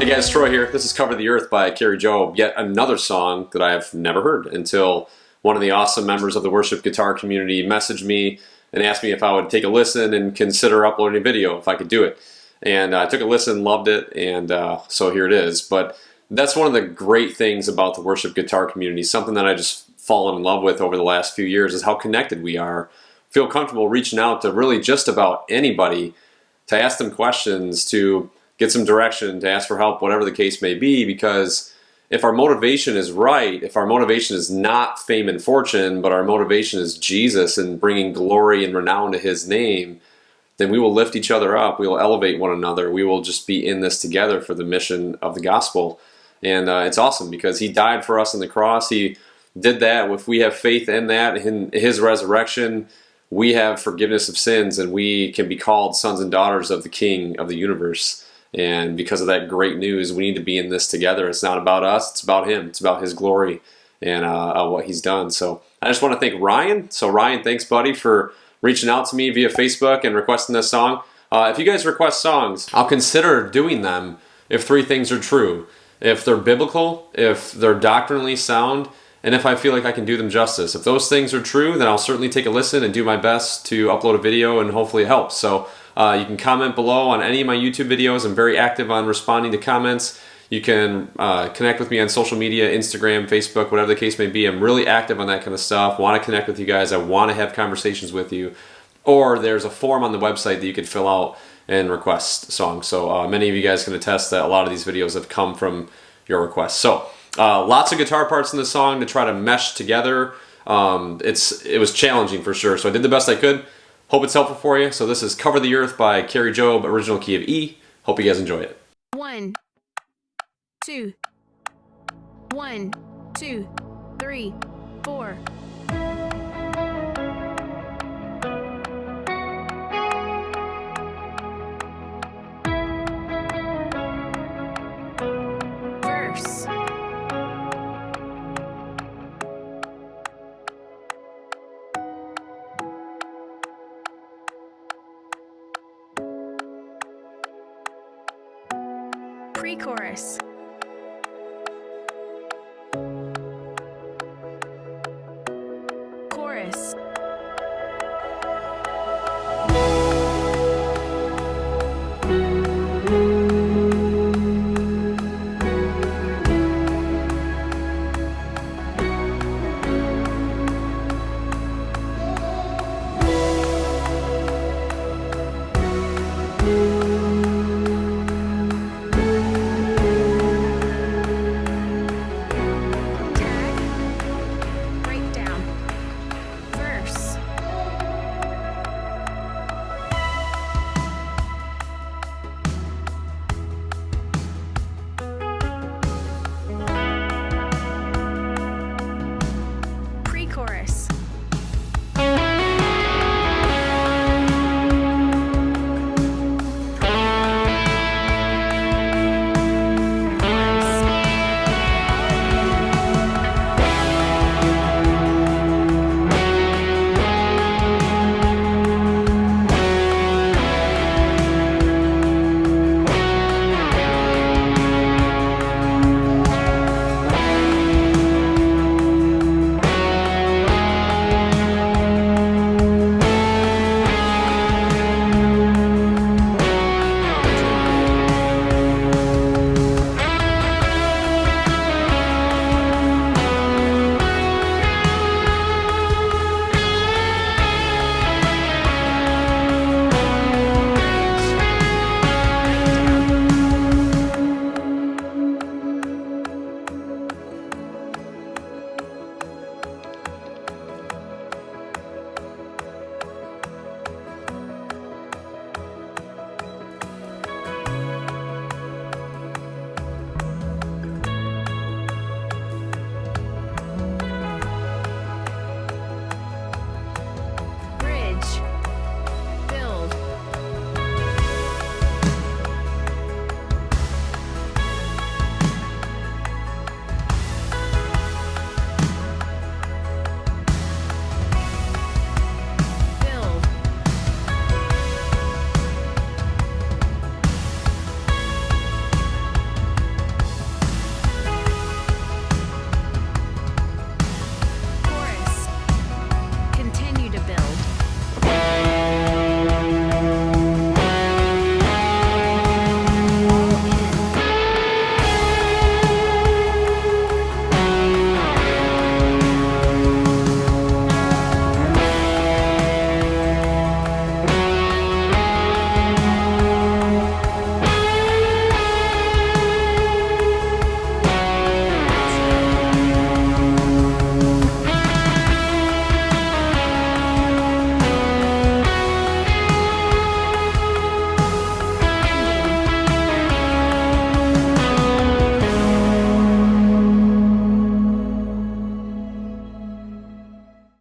Hey guys, Troy here. This is Cover the Earth by Carrie Job, yet another song that I've never heard until one of the awesome members of the worship guitar community messaged me and asked me if I would take a listen and consider uploading a video if I could do it. And I took a listen, loved it, and so here it is. But that's one of the great things about the worship guitar community, something that I just fallen in love with over the last few years, is how connected we are. Feel comfortable reaching out to really just about anybody to ask them questions, to get some direction, to ask for help, whatever the case may be, because if our motivation is right, if our motivation is not fame and fortune, but our motivation is Jesus and bringing glory and renown to His name, then we will lift each other up, we will elevate one another, we will just be in this together for the mission of the gospel. And it's awesome because He died for us on the cross. He did that. If we have faith in that, in His resurrection, we have forgiveness of sins and we can be called sons and daughters of the King of the universe. And because of that great news, we need to be in this together. It's not about us, it's about Him. It's about His glory and what He's done. So I just want to thank Ryan. So Ryan, thanks buddy for reaching out to me via Facebook and requesting this song. If you guys request songs, I'll consider doing them if three things are true. If they're biblical, if they're doctrinally sound, and if I feel like I can do them justice. If those things are true, then I'll certainly take a listen and do my best to upload a video, and hopefully it helps. So you can comment below on any of my YouTube videos. I'm very active on responding to comments. You can connect with me on social media, Instagram, Facebook, whatever the case may be. I'm really active on that kind of stuff. Want to connect with you guys. I want to have conversations with you. Or there's a form on the website that you can fill out and request songs. So many of you guys can attest that a lot of these videos have come from your requests. So lots of guitar parts in the song to try to mesh together. It was challenging for sure. So I did the best I could. Hope it's helpful for you. So this is Cover the Earth by Carrie Job, original key of E. Hope you guys enjoy it. 1, 2, 1, 2, 3, 4. Verse. Pre-chorus.